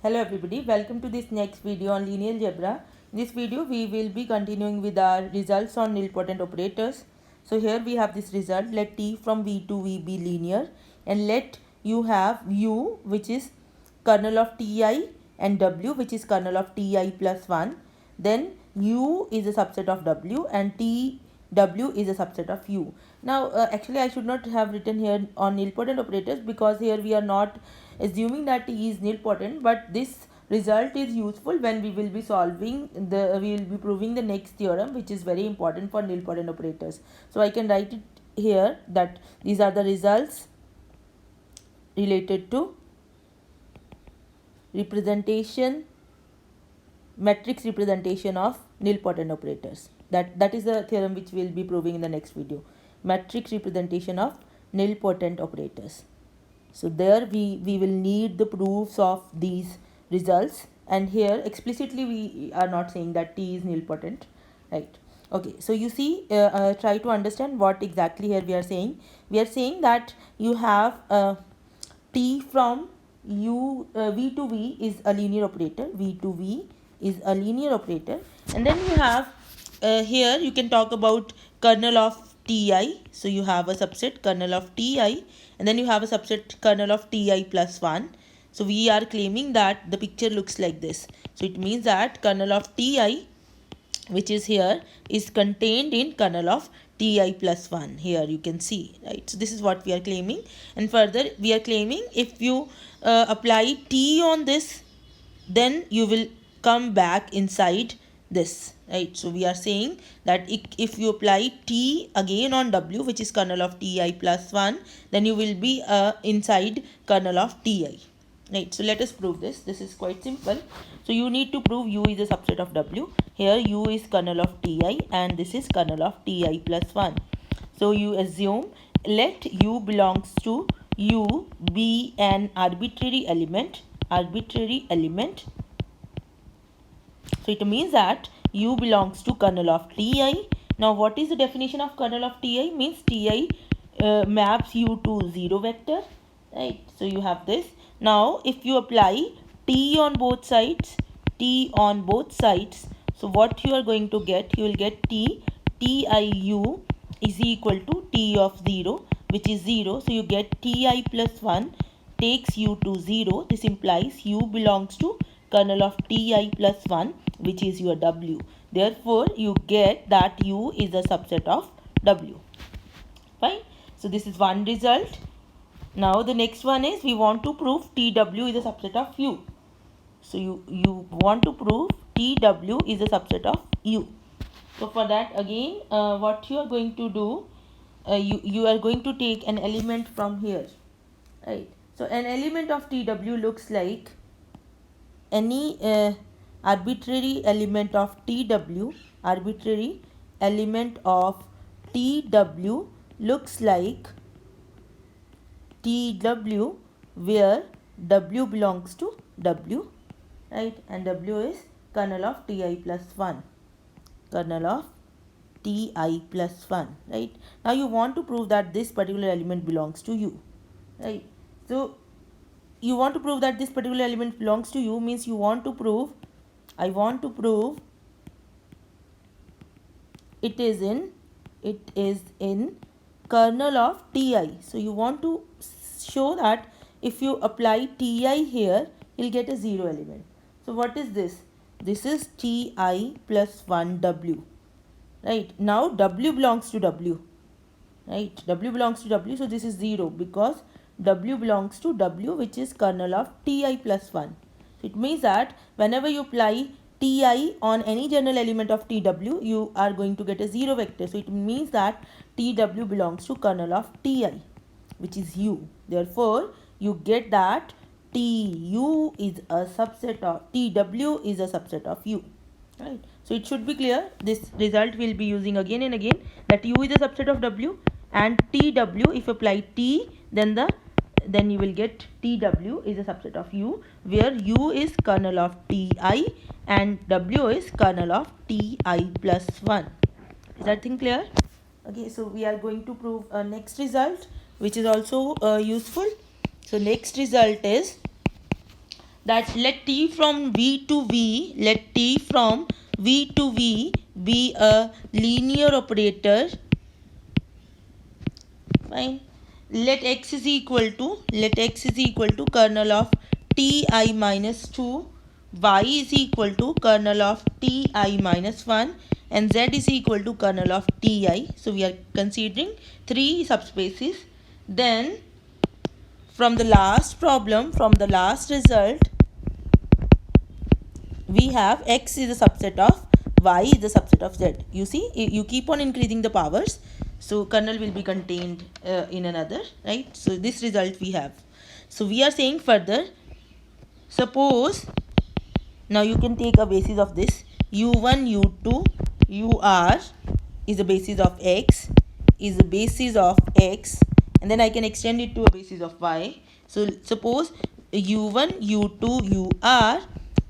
Hello everybody, welcome to this next video on linear algebra. In this video we will be continuing with our results on nilpotent operators. So here we have this result, let t from v to v be linear and let you have u which is kernel of ti and w which is kernel of ti plus 1. Then u is a subset of w and w is a subset of u. Now actually I should not have written here on nilpotent operators because here we are not assuming that t is nilpotent, but this result is useful when we will be we will be proving the next theorem, which is very important for nilpotent operators. So I can write it here that these are the results related to matrix representation of nilpotent operators. That is the theorem which we will be proving in the next video. Matrix representation of nilpotent operators. So there we will need the proofs of these results, and here explicitly we are not saying that t is nilpotent, right? Okay, so you see, try to understand what exactly here we are saying. We are saying that you have t from v to v is a linear operator, v to v is a linear operator, and then you have here you can talk about kernel of ti. So you have a subset kernel of ti, and then you have a subset kernel of ti plus 1. So we are claiming that the picture looks like this. So it means that kernel of ti, which is here, is contained in kernel of ti plus 1. Here you can see, right? So this is what we are claiming, and further we are claiming if you apply t on this, then you will come back inside this, right? So we are saying that if you apply t again on w, which is kernel of ti plus 1, then you will be inside kernel of ti, right? So let us prove this. This is quite simple. So you need to prove u is a subset of w. Here u is kernel of ti and this is kernel of ti plus 1. So you assume let u belongs to u be an arbitrary element. So it means that u belongs to kernel of ti. Now what is the definition of kernel of ti? Means ti maps u to 0 vector, right? So you have this. Now if you apply t on both sides, so what you are going to get, you will get tiu is equal to t of 0, which is 0. So you get ti plus 1 takes u to 0. This implies u belongs to kernel of ti plus 1, which is your w. Therefore you get that u is a subset of w. Fine. So this is one result. Now the next one is we want to prove tw is a subset of u. So you want to prove tw is a subset of u. So for that again what you are going to do, you are going to take an element from here, right? So an element of tw looks like any arbitrary element of tw looks like tw where w belongs to w, right? And w is kernel of ti plus 1, right? Now you want to prove that this particular element belongs to u, right? So you want to prove that this particular element belongs to u means you want to prove, I want to prove it is in kernel of ti. So you want to show that if you apply ti here, you'll get a 0 element. So what is this? This is ti plus 1 w, right? Now w belongs to w, right? W belongs to w, so this is 0 because w belongs to w, which is kernel of ti plus 1. So it means that whenever you apply ti on any general element of tw, you are going to get a 0 vector. So it means that tw belongs to kernel of ti, which is u. Therefore you get that tw is a subset of u, right? So it should be clear. This result will be using again and again that u is a subset of w, and tw, if apply t, then you will get tw is a subset of u, where u is kernel of ti and w is kernel of ti plus 1. Is that thing clear? Okay, so we are going to prove a next result which is also useful. So next result is that let T from V to V, let T from V to V be a linear operator. Fine. Let x is equal to kernel of Ti minus 2, y is equal to kernel of Ti minus 1, and z is equal to kernel of Ti. So we are considering 3 subspaces. Then from the last problem, from the last result, we have x is a subset of y is a subset of z. You see, you keep on increasing the powers, so kernel will be contained in another, right? So this result we have. So we are saying further, suppose now you can take a basis of this u1 u2 ur is a basis of x, is a basis of x, and then I can extend it to a basis of y. So suppose u1 u2 ur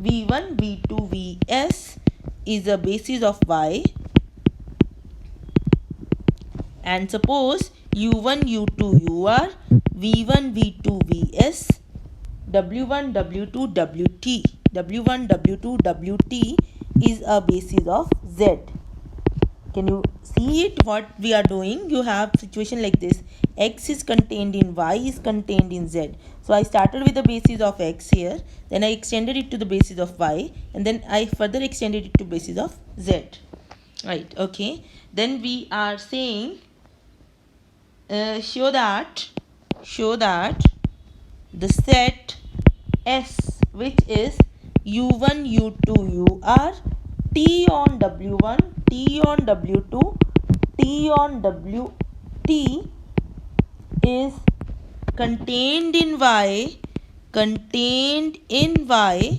v1 v2 vs is a basis of y, and suppose u1 u2 ur v1 v2 vs w1 w2 wt, w1 w2 wt is a basis of z. Can you see it, what we are doing? You have situation like this, x is contained in y is contained in z. So I started with the basis of x here, then I extended it to the basis of y, and then I further extended it to basis of z, right? Okay, then we are saying show that the set S, which is u1 u2 ur T on w1 T on w2 T on wt is contained in y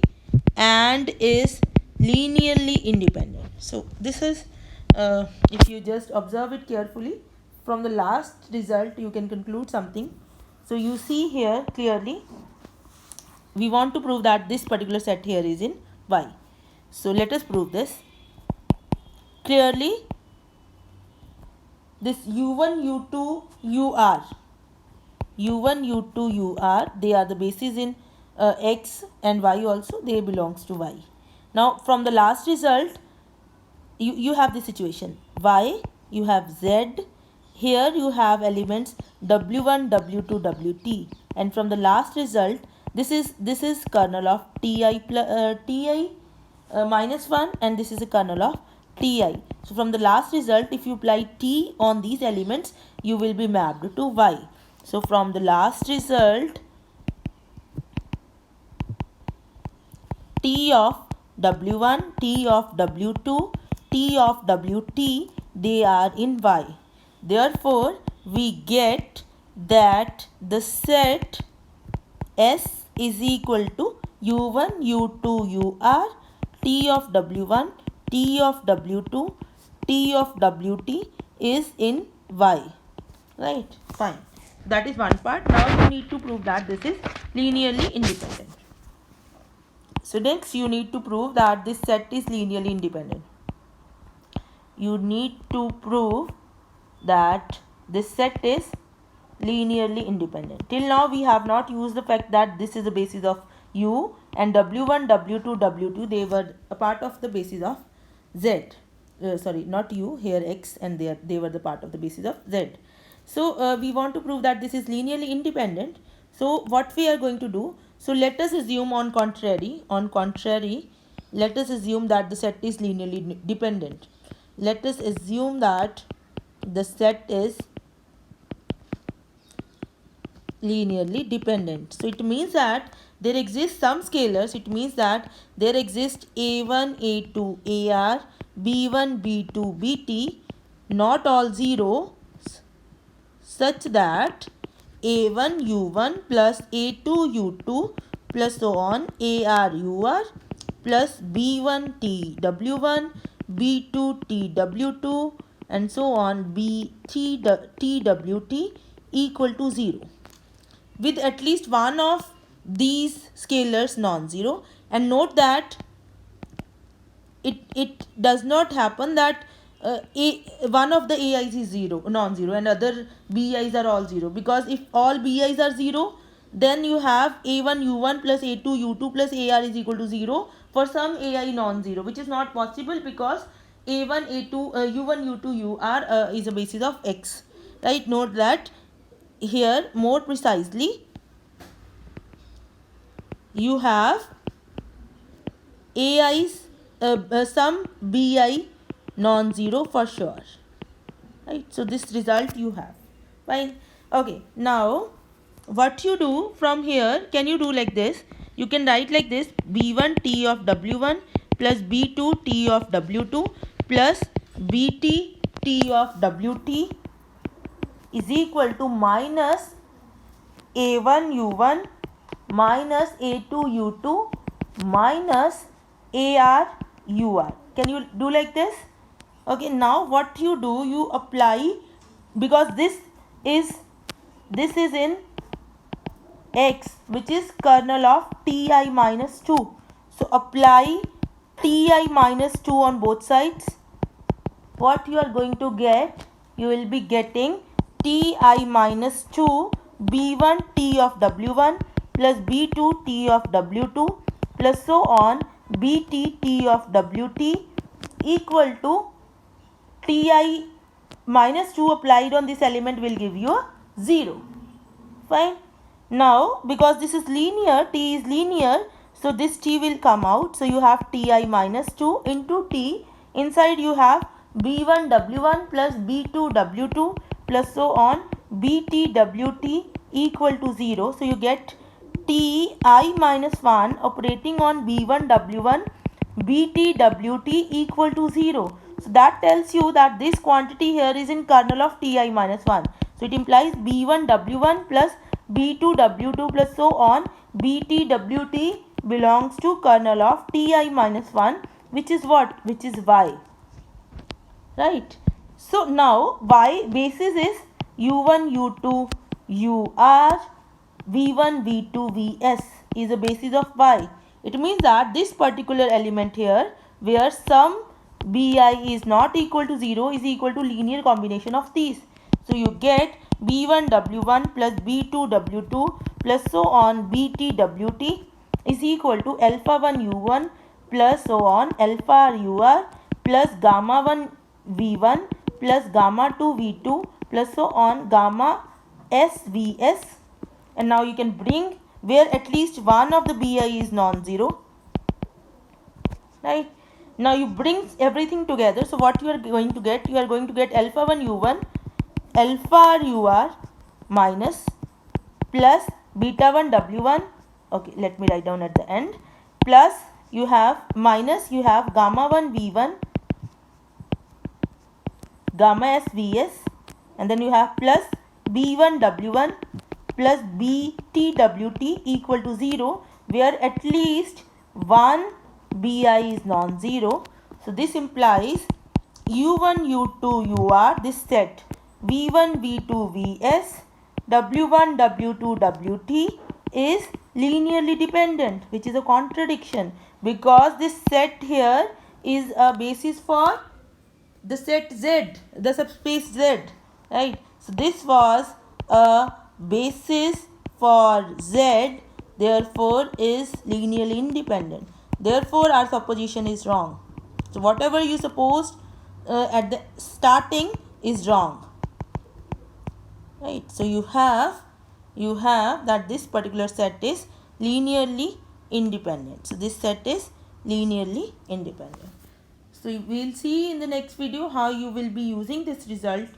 and is linearly independent. So this is if you just observe it carefully, from the last result you can conclude something. So you see here clearly, we want to prove that this particular set here is in y. So let us prove this. Clearly this u1 u2 ur, they are the bases in x and y also, they belongs to y. Now from the last result, you have this situation, y, you have z, here you have elements w1 w2 wt, and from the last result, this is kernel of ti minus 1, and this is a kernel of ti. So from the last result, if you apply t on these elements, you will be mapped to y. So from the last result, T of w1, T of w2, T of wt, they are in y. Therefore, we get that the set S is equal to u1, u2, ur, T of w1, T of w2, T of wt is in y. Right? Fine. That is one part. Now you need to prove that this is linearly independent. So next you need to prove that this set is linearly independent. You need to prove that this set is linearly independent. Till now we have not used the fact that this is the basis of u, and w1, w2, wt, they were a part of the basis of z. Sorry, not u, here x, and they were the part of the basis of z. So we want to prove that this is linearly independent. So what we are going to do, so let us assume on contrary, let us assume that the set is linearly dependent. Let us assume that the set is linearly dependent. So it means that there exist some scalars. It means that there exist a1, a2, ar, b1, b2, bt, not all zeros, such that a1 u1 plus a2 u2 plus so on ar ur plus b1 t w1 b2 t w2 and so on bt t wt equal to 0, with at least one of these scalars non-zero. And note that it does not happen that one of the ai's is non-zero and other bi's are all 0, because if all bi's are 0, then you have a1 u1 plus a2 u2 plus ar is equal to 0 for some ai non-zero, which is not possible because a1 a2 u1 u2 ur is a basis of x, right? Note that here more precisely you have ai's some bi non-zero for sure, right? So this result you have. Fine. Okay, now what you do from here, can you do like this? You can write like this: b1 t of w1 plus b2 t of w2 plus bt t of wt is equal to minus a1 u1 minus a2 u2 minus ar ur. Can you do like this? Okay, now what you do, you apply, because this is in x, which is kernel of ti minus 2. So apply ti minus 2 on both sides. What you are going to get, you will be getting ti minus 2 b1 t of w1 plus b2 t of w2 plus so on bt t of wt equal to ti minus 2 applied on this element will give you a 0. Fine. Now because this is linear, t is linear, so this t will come out. So you have ti minus 2 into t. Inside you have b1 w1 plus b2 w2 plus so on bt wt equal to 0. So you get ti minus 1 operating on b1 w1 bt wt equal to 0. So that tells you that this quantity here is in kernel of ti minus 1. So it implies b1 w1 plus b2 w2 plus so on bt wt belongs to kernel of ti minus 1, which is what? Which is y. Right. So now y basis is u1 u2 ur v1 v2 vs is a basis of y. It means that this particular element here, where some bi is not equal to 0, is equal to linear combination of these. So you get b1 w1 plus b2 w2 plus so on bt wt is equal to alpha 1 u1 plus so on alpha ur plus gamma 1 v1 plus gamma 2 v2 plus so on gamma s vs. And now you can bring where at least one of the bi is non-zero, right? Now you bring everything together. So what you are going to get, you are going to get alpha 1 u1 alpha ur minus plus beta 1 w1. Okay, let me write down at the end, plus you have minus, you have gamma 1 v1 gamma s vs, and then you have plus b1 w1 plus bt wt equal to 0, where at least one bi is non-zero. So this implies u1 u2 ur, this set v1 v2 vs w1 w2 wt is linearly dependent, which is a contradiction because this set here is a basis for the set z, the subspace z, right? So this was a basis for z, therefore is linearly independent. Therefore our supposition is wrong. So whatever you supposed at the starting is wrong, right? So you have that this particular set is linearly independent. So this set is linearly independent. So we will see in the next video how you will be using this result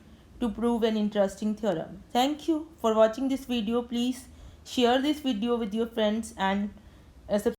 to prove an interesting theorem. Thank you for watching this video. Please share this video with your friends and subscribe.